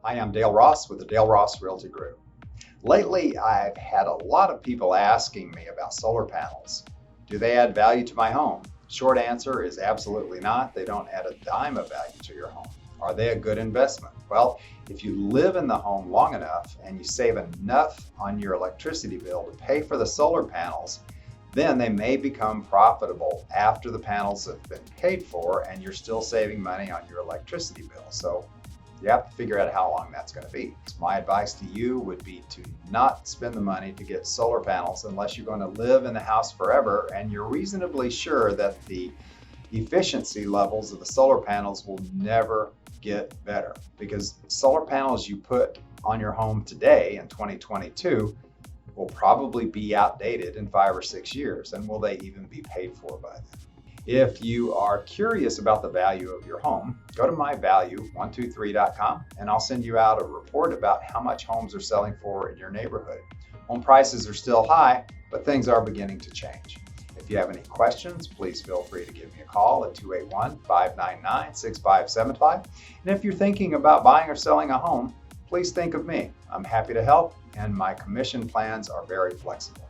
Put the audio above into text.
Hi, I'm Dale Ross with the Dale Ross Realty Group. Lately, I've had a lot of people asking me about solar panels. Do they add value to my home? Short answer is absolutely not. They don't add a dime of value to your home. Are they a good investment? Well, if you live in the home long enough and you save enough on your electricity bill to pay for the solar panels, then they may become profitable after the panels have been paid for and you're still saving money on your electricity bill. So you have to figure out how long that's going to be. So my advice to you would be to not spend the money to get solar panels unless you're going to live in the house forever and you're reasonably sure that the efficiency levels of the solar panels will never get better, because solar panels you put on your home today in 2022 will probably be outdated in 5 or 6 years, and will they even be paid for by then? If you are curious about the value of your home, go to myvalue123.com and I'll send you out a report about how much homes are selling for in your neighborhood. Home prices are still high, but things are beginning to change. If you have any questions, please feel free to give me a call at 281-599-6575. And if you're thinking about buying or selling a home, please think of me. I'm happy to help, and my commission plans are very flexible.